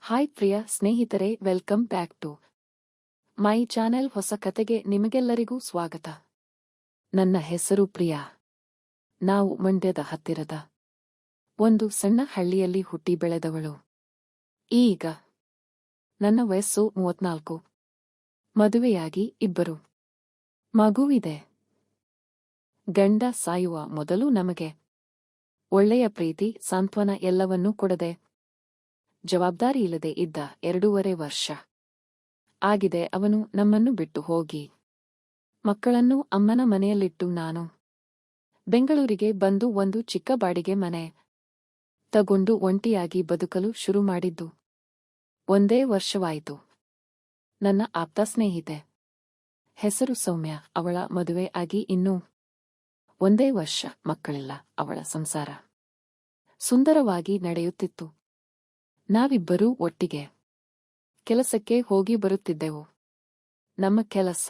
Hi ಪ್ರಿಯ ಸ್ನೇಹಿತರೆ, welcome back to my channel. ಹೊಸ ಕತೆಗೆ ನಿಮಗೆಲ್ಲರಿಗೂ ಸ್ವಾಗತ. ನನ್ನ ಹೆಸರು ಪ್ರಿಯಾ. ನಾವು ಮಂಡ್ಯದ ಹತ್ತಿರದ ಒಂದು ಸಣ್ಣ ಹಳ್ಳಿಯಲ್ಲಿ ಹುಟ್ಟಿ ಬೆಳೆದವಳು. ಈಗ ನನ್ನ ವಯಸ್ಸು 34. ಮದುವೆಯಾಗಿ 2 ಮಗುವಿದೆ. ಗಂಡ ಸಾಯುವ ಮೊದಲು ನಮಗೆ ಒಳ್ಳೆಯ ಪ್ರೀತಿ, ಸಾಂತ್ವನ ಎಲ್ಲವನ್ನೂ ಕೊಡದೆ ಜವಾಬ್ದಾರಿಯಿಲ್ಲದೆ ಇದ್ದ 2.5 ವರ್ಷ ಆಗಿದೆ ಅವನು ನಮ್ಮನ್ನು ಬಿಟ್ಟು ಹೋಗಿ. ಮಕ್ಕಳನ್ನು ಅಮ್ಮನ ಮನೆಯಲ್ಲಿಟ್ಟು ನಾನು ಬೆಂಗಳೂರಿಗೆ ಬಂದು ಒಂದು ಚಿಕ್ಕ ಬಾಡಿಗೆ ಮನೆ ತಗೊಂಡು ಒಂಟಿಯಾಗಿ ಬದುಕಲು ಶುರು ಮಾಡಿದ್ದು 1 ವರ್ಷವಾಯಿತು. ನನ್ನ ಆಪ್ತ ಸ್ನೇಹಿತೆ ಹೆಸರು ಸೌಮ್ಯ. ಅವಳ ಮದುವೆ ಆಗಿ ಇನ್ನೂ 1 ವರ್ಷ. ಮಕ್ಕಳಿಲ್ಲ. ಅವಳ ಸಂಸಾರ ಸುಂದರವಾಗಿ ನಡೆಯುತ್ತಿತ್ತು. ನಾವಿಬ್ಬರೂ ಒಟ್ಟಿಗೆ ಕೆಲಸಕ್ಕೆ ಹೋಗಿ ಬರುತ್ತಿದ್ದೆವು. ನಮ್ಮ ಕೆಲಸ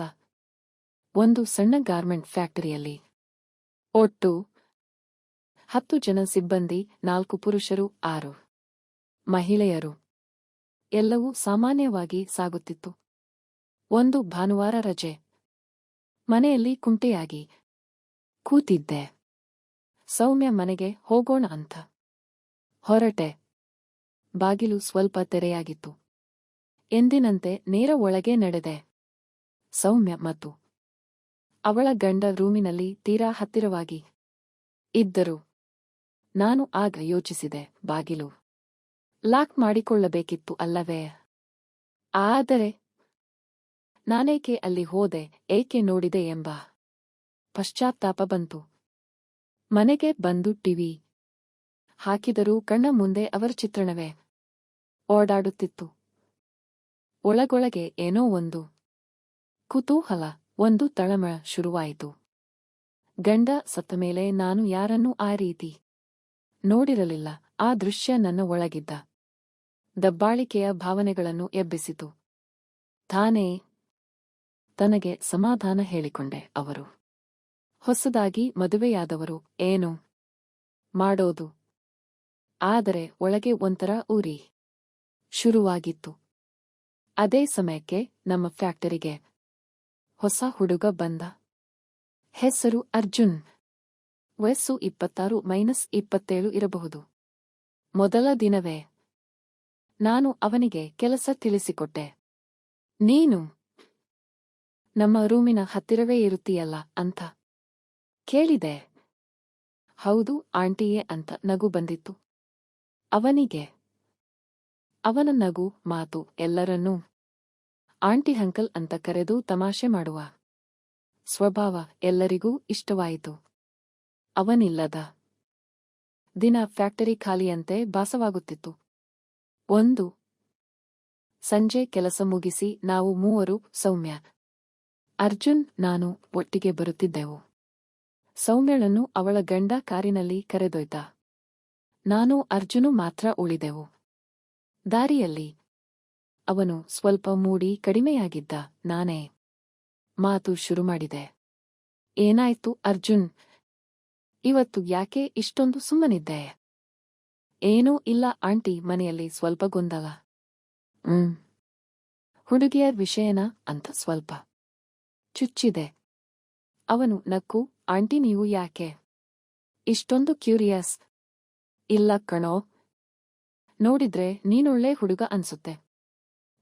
ಒಂದು ಸಣ್ಣ ಗಾರ್ಮೆಂಟ್ ಫ್ಯಾಕ್ಟರಿಯಲ್ಲಿ. ಒಟ್ಟು 10 ಜನ ಸಿಬ್ಬಂದಿ, 4 ಪುರುಷರು, 6 ಮಹಿಳೆಯರು. ಎಲ್ಲವೂ ಸಾಮಾನ್ಯವಾಗಿ ಸಾಗುತ್ತಿತ್ತು. ಒಂದು ಭಾನುವಾರ ರಜೆ. ಮನೆಯಲ್ಲಿ ಕುಂಟೆಯಾಗಿ ಕೂತಿದ್ದೆ. ಸೌಮ್ಯ ಮನೆಗೆ ಹೋಗೋಣ ಅಂತ ಹೊರಟೆ. ಬಾಗಿಲು ಸ್ವಲ್ಪ ತೆರೆಯಾಗಿತ್ತು. ಎಂದಿನಂತೆ ನೇರ ಒಳಗೆ ನಡೆದೆ. ಸೌಮ್ಯ ಮತ್ತು ಅವಳ ಗಂಡ ರೂಮಿನಲ್ಲಿ ತೀರಾ ಹತ್ತಿರವಾಗಿ ಇದ್ದರು. ನಾನು ಆಗ ಯೋಚಿಸಿದೆ, ಬಾಗಿಲು ಲಾಕ್ ಮಾಡಿಕೊಳ್ಳಬೇಕಿತ್ತು ಅಲ್ಲವೇ? ಆದರೆ ನಾನೇಕೆ ಅಲ್ಲಿ ಹೋದೆ, ಏಕೆ ನೋಡಿದೆ ಎಂಬ ಪಶ್ಚಾತ್ತಾಪ ಬಂತು. ಮನೆಗೆ ಬಂದು ಟಿವಿ ಹಾಕಿದರೂ ಕಣ್ಣ ಮುಂದೆ ಅವರ ಚಿತ್ರಣವೇ ಓಡಾಡುತ್ತಿತ್ತು. ಒಳಗೊಳಗೆ ಏನೋ ಒಂದು ಕುತೂಹಲ, ಒಂದು ತಳಮಳ ಶುರುವಾಯಿತು. ಗಂಡ ಸತ್ತ ಮೇಲೆ ನಾನು ಯಾರನ್ನೂ ಆ ರೀತಿ ನೋಡಿರಲಿಲ್ಲ. ಆ ದೃಶ್ಯ ನನ್ನ ಒಳಗಿದ್ದ ದಬ್ಬಾಳಿಕೆಯ ಭಾವನೆಗಳನ್ನು ಎಬ್ಬಿಸಿತು. ತಾನೇ ತನಗೆ ಸಮಾಧಾನ ಹೇಳಿಕೊಂಡೆ. ಅವರು ಹೊಸದಾಗಿ ಮದುವೆಯಾದವರು, ಏನು ಮಾಡೋದು? ಆದರೆ ಒಳಗೆ ಒಂಥರ ಉರಿ ಶುರುವಾಗಿತ್ತು. ಅದೇ ಸಮಯಕ್ಕೆ ನಮ್ಮ ಫ್ಯಾಕ್ಟರಿಗೆ ಹೊಸ ಹುಡುಗ ಬಂದ. ಹೆಸರು ಅರ್ಜುನ್. ವಯಸ್ಸು 26-27 ಇರಬಹುದು. ಮೊದಲ ದಿನವೇ ನಾನು ಅವನಿಗೆ ಕೆಲಸ ತಿಳಿಸಿಕೊಟ್ಟೆ. ನೀನು ನಮ್ಮ ರೂಮಿನ ಹತ್ತಿರವೇ ಇರುತ್ತೀಯಲ್ಲ ಅಂತ ಕೇಳಿದೆ. ಹೌದು ಆಂಟಿಯೇ ಅಂತ ನಗು ಬಂದಿತ್ತು ಅವನಿಗೆ. ಅವನ ನಗು, ಮಾತು ಎಲ್ಲರನ್ನೂ ಆಂಟಿ ಅಂಕಲ್ ಅಂತ ಕರೆದು ತಮಾಷೆ ಮಾಡುವ ಸ್ವಭಾವ ಎಲ್ಲರಿಗೂ ಇಷ್ಟವಾಯಿತು. ಅವನಿಲ್ಲದ ದಿನ ಫ್ಯಾಕ್ಟರಿ ಖಾಲಿಯಂತೆ ಭಾಸವಾಗುತ್ತಿತ್ತು. ಒಂದು ಸಂಜೆ ಕೆಲಸ ಮುಗಿಸಿ ನಾವು 3 ಸೌಮ್ಯ, ಅರ್ಜುನ್, ನಾನು ಒಟ್ಟಿಗೆ ಬರುತ್ತಿದ್ದೆವು. ಸೌಮ್ಯಳನ್ನು ಅವಳ ಗಂಡ ಕಾರಿನಲ್ಲಿ ಕರೆದೊಯ್ದ. ನಾನು ಅರ್ಜುನು ಮಾತ್ರ ಉಳಿದೆವು. ದಾರಿಯಲ್ಲಿ ಅವನು ಸ್ವಲ್ಪ ಮೂಡಿ ಕಡಿಮೆಯಾಗಿದ್ದ. ನಾನೇ ಮಾತು ಶುರು ಮಾಡಿದೆ. ಏನಾಯ್ತು ಅರ್ಜುನ್, ಇವತ್ತು ಯಾಕೆ ಇಷ್ಟೊಂದು ಸುಮ್ಮನಿದ್ದೆ? ಏನೂ ಇಲ್ಲ ಆಂಟಿ, ಮನೆಯಲ್ಲಿ ಸ್ವಲ್ಪ ಗೊಂದಲ. ಹುಡುಗಿಯರ್ ವಿಷಯನ ಅಂತ ಸ್ವಲ್ಪ ಚುಚ್ಚಿದೆ. ಅವನು ನಕ್ಕು, ಆಂಟಿ ನೀವು ಯಾಕೆ ಇಷ್ಟೊಂದು ಕ್ಯೂರಿಯಸ್? ಇಲ್ಲ ಕಣೋ, ನೋಡಿದ್ರೆ ನೀನೊಳ್ಳೆ ಹುಡುಗ ಅನ್ಸುತ್ತೆ.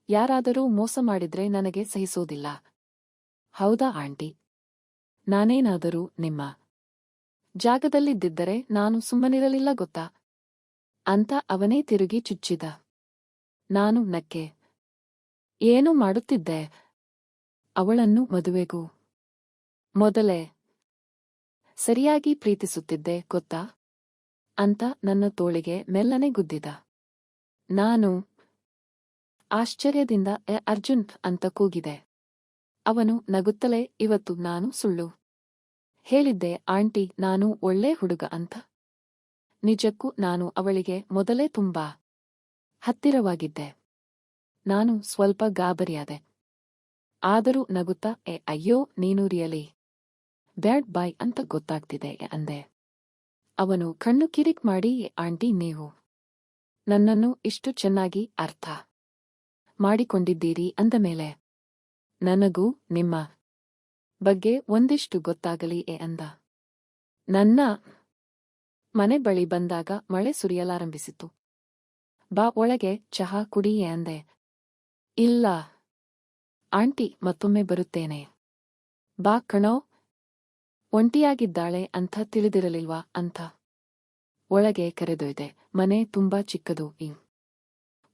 ಯಾರಾದರೂ ಮೋಸ ಮಾಡಿದ್ರೆ ನನಗೆ ಸಹಿಸೋದಿಲ್ಲ. ಹೌದಾ ಆಂಟಿ? ನಾನೇನಾದರೂ ನಿಮ್ಮ ಜಾಗದಲ್ಲಿದ್ದಿದ್ದರೆ ನಾನು ಸುಮ್ಮನಿರಲಿಲ್ಲ ಗೊತ್ತಾ ಅಂತ ಅವನೇ ತಿರುಗಿ ಚುಚ್ಚಿದ. ನಾನು ನಕ್ಕೆ. ಏನು ಮಾಡುತ್ತಿದ್ದೆ? ಅವಳನ್ನು ಮದುವೆಗೂ ಮೊದಲೇ ಸರಿಯಾಗಿ ಪ್ರೀತಿಸುತ್ತಿದ್ದೆ ಗೊತ್ತಾ ಅಂತ ನನ್ನ ತೋಳಿಗೆ ಮೆಲ್ಲನೆ ಗುದ್ದಿದ. ನಾನು ಆಶ್ಚರ್ಯದಿಂದ ಅರ್ಜುನ್ ಅಂತ ಕೂಗಿದೆ. ಅವನು ನಗುತ್ತಲೇ, ಇವತ್ತು ನಾನು ಸುಳ್ಳು ಹೇಳಿದ್ದೆ ಆಂಟಿ, ನಾನು ಒಳ್ಳೆ ಹುಡುಗ ಅಂತ. ನಿಜಕ್ಕೂ ನಾನು ಅವಳಿಗೆ ಮೊದಲೇ ತುಂಬಾ ಹತ್ತಿರವಾಗಿದ್ದೆ. ನಾನು ಸ್ವಲ್ಪ ಗಾಬರಿಯಾದೆ. ಆದರೂ ನಗುತ್ತಾ, ಅಯ್ಯೋ ನೀನು ರಿಯಲಿ ಬ್ಯಾಡ್ ಬಾಯ್ ಅಂತ ಗೊತ್ತಾಗ್ತಿದೆ ಅಂದೆ. ಅವನು ಕಣ್ಣು ಕಿರಿಕ್ ಮಾಡಿ, ಆಂಟಿ ನೀವು ನನ್ನನ್ನು ಇಷ್ಟು ಚೆನ್ನಾಗಿ ಅರ್ಥ ಮಾಡಿಕೊಂಡಿದ್ದೀರಿ ಅಂದ ಮೇಲೆ ನನಗೂ ನಿಮ್ಮ ಬಗ್ಗೆ ಒಂದಿಷ್ಟು ಗೊತ್ತಾಗಲಿ ಅಂದ. ನನ್ನ ಮನೆ ಬಳಿ ಬಂದಾಗ ಮಳೆ ಸುರಿಯಲಾರಂಭಿಸಿತು. ಬಾ ಒಳಗೆ ಚಹಾ ಕುಡಿಯೇ ಅಂದೆ. ಇಲ್ಲ ಆಂಟಿ, ಮತ್ತೊಮ್ಮೆ ಬರುತ್ತೇನೆ. ಬಾ ಕಣೋ, ಒಂಟಿಯಾಗಿದ್ದಾಳೆ ಅಂತ ತಿಳಿದಿರಲಿಲ್ವಾ ಅಂತ ಒಳಗೆ ಕರೆದೊಯ್ದೆ. ಮನೆ ತುಂಬಾ ಚಿಕ್ಕದು.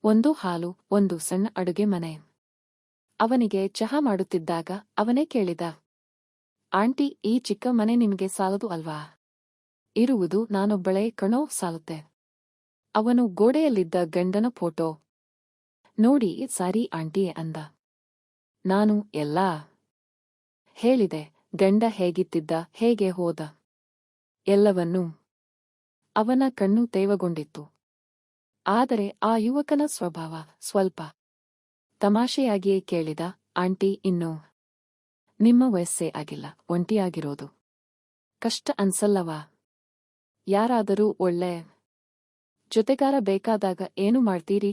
ಒಂದು ಹಾಲು, ಒಂದು ಸಣ್ಣ ಅಡುಗೆ ಮನೆ. ಅವನಿಗೆ ಚಹಾ ಮಾಡುತ್ತಿದ್ದಾಗ ಅವನೇ ಕೇಳಿದ, ಆಂಟಿ, ಈ ಚಿಕ್ಕ ಮನೆ ನಿಮಗೆ ಸಾಲದು ಅಲ್ವಾ? ಇರುವುದು ನಾನೊಬ್ಬಳೇ ಕಣೋ, ಸಾಲುತ್ತೆ. ಅವನು ಗೋಡೆಯಲ್ಲಿದ್ದ ಗಂಡನ ಫೋಟೋ ನೋಡಿ ಸಾರಿ ಆಂಟಿ ಅಂದ. ನಾನು ಎಲ್ಲಾ ಹೇಳಿದೆ. ಗಂಡ ಹೇಗಿತ್ತಿದ್ದ, ಹೇಗೆ ಹೋದ, ಎಲ್ಲವನ್ನೂ. ಅವನ ಕಣ್ಣು ತೇವಗೊಂಡಿತ್ತು. ಆದರೆ ಆ ಯುವಕನ ಸ್ವಭಾವ ಸ್ವಲ್ಪ ತಮಾಷೆಯಾಗಿಯೇ ಕೇಳಿದ, ಆಂಟಿ, ಇನ್ನೂ ನಿಮ್ಮ ವಯಸ್ಸೇ ಆಗಿಲ್ಲ, ಒಂಟಿಯಾಗಿರೋದು ಕಷ್ಟ ಅನ್ಸಲ್ಲವಾ? ಯಾರಾದರೂ ಒಳ್ಳೆ ಜೊತೆಗಾರ ಬೇಕಾದಾಗ ಏನು ಮಾಡ್ತೀರಿ?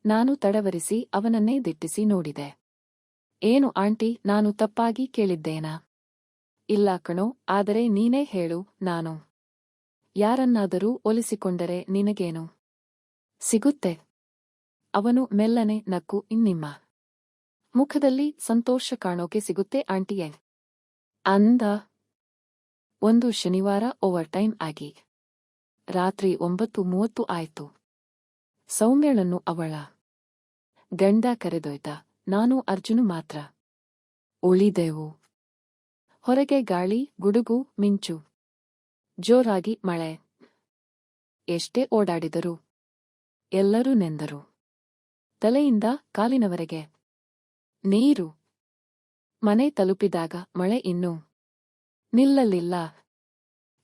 ನಾನು ತಡವರಿಸಿ ಅವನನ್ನೇ ದಿಟ್ಟಿಸಿ ನೋಡಿದೆ. ಏನು ಆಂಟಿ, ನಾನು ತಪ್ಪಾಗಿ ಕೇಳಿದ್ದೇನಾ? ಇಲ್ಲ ಕಣೋ, ಆದರೆ ನೀನೇ ಹೇಳು, ನಾನು ಯಾರನ್ನಾದರೂ ಒಲಿಸಿಕೊಂಡರೆ ನಿನಗೇನು ಸಿಗುತ್ತೆ? ಅವನು ಮೆಲ್ಲನೆ ನಕ್ಕು. ನಿಮ್ಮ ಮುಖದಲ್ಲಿ ಸಂತೋಷ ಕಾಣೋಕೆ ಸಿಗುತ್ತೆ ಆಂಟಿಯೇ ಅಂದ. ಒಂದು ಶನಿವಾರ ಓವರ್ ಟೈಮ್ ಆಗಿ ರಾತ್ರಿ 9:30 ಆಯ್ತು. ಸೌಮ್ಯಳನ್ನು ಅವಳ ಗಂಡ ಕರೆದೊಯ್ದ. ನಾನು ಅರ್ಜುನು ಮಾತ್ರ ಉಳಿದೆವು. ಹೊರಗೆ ಗಾಳಿ, ಗುಡುಗು, ಮಿಂಚು, ಜೋರಾಗಿ ಮಳೆ. ಎಷ್ಟೇ ಓಡಾಡಿದರೂ ಎಲ್ಲರೂ ನೆಂದರು. ತಲೆಯಿಂದ ಕಾಲಿನವರೆಗೆ ನೀರು. ಮನೆ ತಲುಪಿದಾಗ ಮಳೆ ಇನ್ನೂ ನಿಲ್ಲಲಿಲ್ಲ.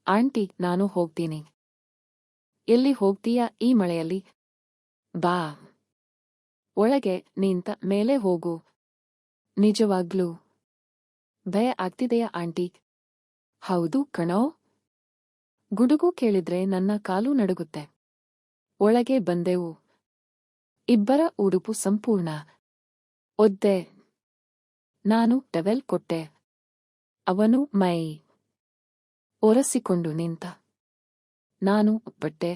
ಆಂಟಿ, ನಾನು ಹೋಗ್ತೀನಿ. ಎಲ್ಲಿ ಹೋಗ್ತೀಯಾ ಈ ಮಳೆಯಲ್ಲಿ? ಬಾ ಒಳಗೆ, ನಿಂತ ಮೇಲೆ ಹೋಗು. ನಿಜವಾಗ್ಲೂ ಭಯ ಆಗ್ತಿದೆಯಾ ಆಂಟಿ? ಹೌದು ಕಣೋ. ಗುಡುಗು ಕೇಳಿದ್ರೆ ನನ್ನ ಕಾಲು ನಡುಗುತ್ತೆ. ಒಳಗೆ ಬಂದೆವು. ಇಬ್ಬರ ಉಡುಪು ಸಂಪೂರ್ಣ ಒದ್ದೆ. ನಾನು ಟವೆಲ್ ಕೊಟ್ಟೆ. ಅವನು ಮೈ ಒರೆಸಿಕೊಂಡು ನಿಂತ. ನಾನು ಬಟ್ಟೆ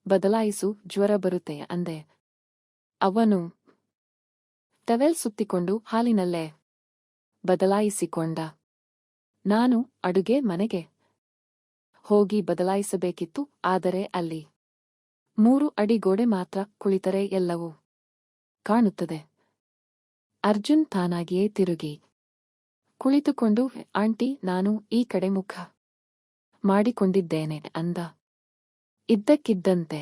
ಬದಲಾಯಿಸು, ಜ್ವರ ಬರುತ್ತೆ ಅಂದೆ. ಅವನು ಟವೆಲ್ ಸುತ್ತಿಕೊಂಡು ಹಾಲಿನಲ್ಲೇ ಬದಲಾಯಿಸಿಕೊಂಡ. ನಾನು ಅಡುಗೆ ಮನೆಗೆ ಹೋಗಿ ಬದಲಾಯಿಸಬೇಕಿತ್ತು. ಆದರೆ ಅಲ್ಲಿ 3 ಅಡಿ ಗೋಡೆ ಮಾತ್ರ. ಕುಳಿತರೆ ಎಲ್ಲವೂ ಕಾಣುತ್ತದೆ. ಅರ್ಜುನ್ ತಾನಾಗಿಯೇ ತಿರುಗಿ ಕುಳಿತುಕೊಂಡು, ಆಂಟಿ, ನಾನು ಈ ಕಡೆ ಮುಖ ಮಾಡಿಕೊಂಡಿದ್ದೇನೆ ಅಂದ. ಇದ್ದಕ್ಕಿದ್ದಂತೆ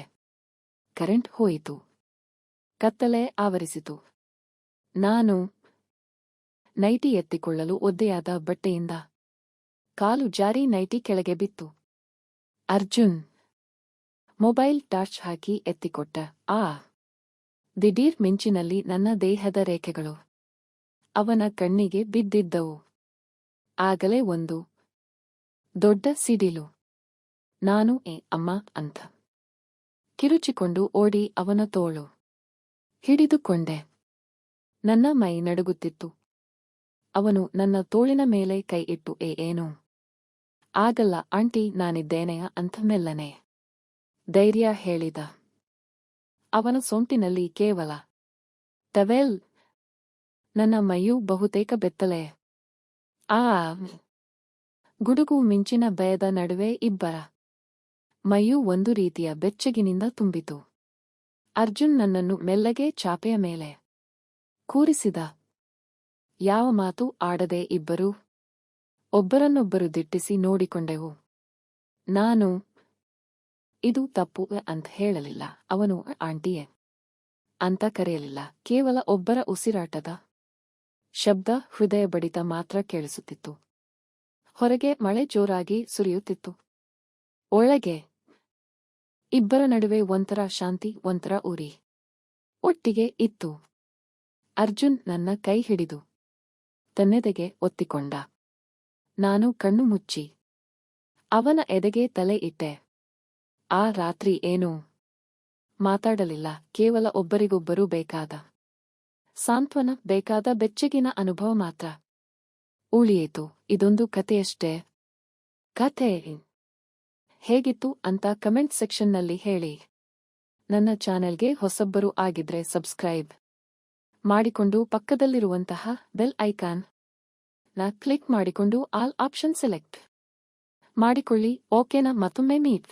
ಕರೆಂಟ್ ಹೋಯಿತು. ಕತ್ತಲೆ ಆವರಿಸಿತು. ನಾನು ನೈಟಿ ಎತ್ತಿಕೊಳ್ಳಲು ಒದ್ದೆಯಾದ ಬಟ್ಟೆಯಿಂದ ಕಾಲು ಜಾರಿ ನೈಟಿ ಕೆಳಗೆ ಬಿತ್ತು. ಅರ್ಜುನ್ ಮೊಬೈಲ್ ಟಾರ್ಚ್ ಹಾಕಿ ಎತ್ತಿಕೊಟ್ಟ. ಆ ದಿಢೀರ್ ಮಿಂಚಿನಲ್ಲಿ ನನ್ನ ದೇಹದ ರೇಖೆಗಳು ಅವನ ಕಣ್ಣಿಗೆ ಬಿದ್ದಿದ್ದವು. ಆಗಲೇ ಒಂದು ದೊಡ್ಡ ಸಿಡಿಲು. ನಾನು ಅಮ್ಮ ಅಂತ ಕಿರುಚಿಕೊಂಡು ಓಡಿ ಅವನ ತೋಳು ಹಿಡಿದುಕೊಂಡೆ. ನನ್ನ ಮೈ ನಡುಗುತ್ತಿತ್ತು. ಅವನು ನನ್ನ ತೋಳಿನ ಮೇಲೆ ಕೈ ಇಟ್ಟು, ಏನು ಆಗಲ್ಲ ಆಂಟಿ, ನಾನಿದ್ದೇನೆಯ ಅಂತ ಮೆಲ್ಲನೆ ಧೈರ್ಯ ಹೇಳಿದ. ಅವನ ಸೊಂಟಿನಲ್ಲಿ ಕೇವಲ ಟವೆಲ್. ನನ್ನ ಮೈಯೂ ಬಹುತೇಕ ಬೆತ್ತಲೆ. ಆ ಗುಡುಗು, ಮಿಂಚಿನ ಭಯದ ನಡುವೆ ಇಬ್ಬರ ಮೈಯೂ ಒಂದು ರೀತಿಯ ಬೆಚ್ಚಗಿನಿಂದ ತುಂಬಿತು. ಅರ್ಜುನ್ ನನ್ನನ್ನು ಮೆಲ್ಲಗೆ ಚಾಪೆಯ ಮೇಲೆ ಕೂರಿಸಿದ. ಯಾವ ಮಾತು ಆಡದೆ ಇಬ್ಬರೂ ಒಬ್ಬರನ್ನೊಬ್ಬರು ದಿಟ್ಟಿಸಿ ನೋಡಿಕೊಂಡೆವು. ನಾನು ಇದು ತಪ್ಪು ಅಂತ ಹೇಳಲಿಲ್ಲ. ಅವನು ಆಂಟಿಯೇ ಅಂತ ಕರೆಯಲಿಲ್ಲ. ಕೇವಲ ಒಬ್ಬರ ಉಸಿರಾಟದ ಶಬ್ದ, ಹೃದಯ ಬಡಿತ ಮಾತ್ರ ಕೇಳಿಸುತ್ತಿತ್ತು. ಹೊರಗೆ ಮಳೆ ಜೋರಾಗಿ ಸುರಿಯುತ್ತಿತ್ತು. ಒಳಗೆ ಇಬ್ಬರ ನಡುವೆ ಒಂಥರ ಶಾಂತಿ, ಒಂಥರ ಉರಿ ಒಟ್ಟಿಗೆ ಇತ್ತು. ಅರ್ಜುನ್ ನನ್ನ ಕೈ ಹಿಡಿದು ತನ್ನೆದೆಗೆ ಒತ್ತಿಕೊಂಡ. ನಾನು ಕಣ್ಣು ಮುಚ್ಚಿ ಅವನ ಎದೆಗೆ ತಲೆ ಇಟ್ಟೆ. ಆ ರಾತ್ರಿ ಏನೂ ಮಾತಾಡಲಿಲ್ಲ, ಕೇವಲ ಒಬ್ಬರಿಗೊಬ್ಬರು ಬೇಕಾದ ಸಾಂತ್ವನ, ಬೇಕಾದ ಬೆಚ್ಚಗಿನ ಅನುಭವ ಮಾತ್ರ ಉಳಿಯಿತು. ಇದೊಂದು ಕಥೆಯಷ್ಟೇ. ಕಥೆ ಹೇಗಿತ್ತು ಅಂತ ಕಮೆಂಟ್ ಸೆಕ್ಷನ್ನಲ್ಲಿ ಹೇಳಿ. ನನ್ನ ಚಾನೆಲ್ಗೆ ಹೊಸಬ್ಬರು ಆಗಿದ್ರೆ ಸಬ್ಸ್ಕ್ರೈಬ್ ಮಾಡಿಕೊಂಡು ಪಕ್ಕದಲ್ಲಿರುವಂತಹ ಬೆಲ್ ಐಕಾನ್ ನ ಕ್ಲಿಕ್ ಮಾಡಿಕೊಂಡು ಆಲ್ ಆಪ್ಷನ್ ಸೆಲೆಕ್ಟ್ ಮಾಡಿಕೊಳ್ಳಿ. ಓಕೆನಾ? ಮತ್ತೊಮ್ಮೆ ಮೀಟ್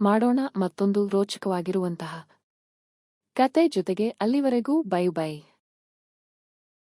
ಮಾಡೋಣ ಮತ್ತೊಂದು ರೋಚಕವಾಗಿರುವಂತಹ ಕತೆ ಜೊತೆಗೆ. ಅಲ್ಲಿವರೆಗೂ ಬೈ ಬೈ.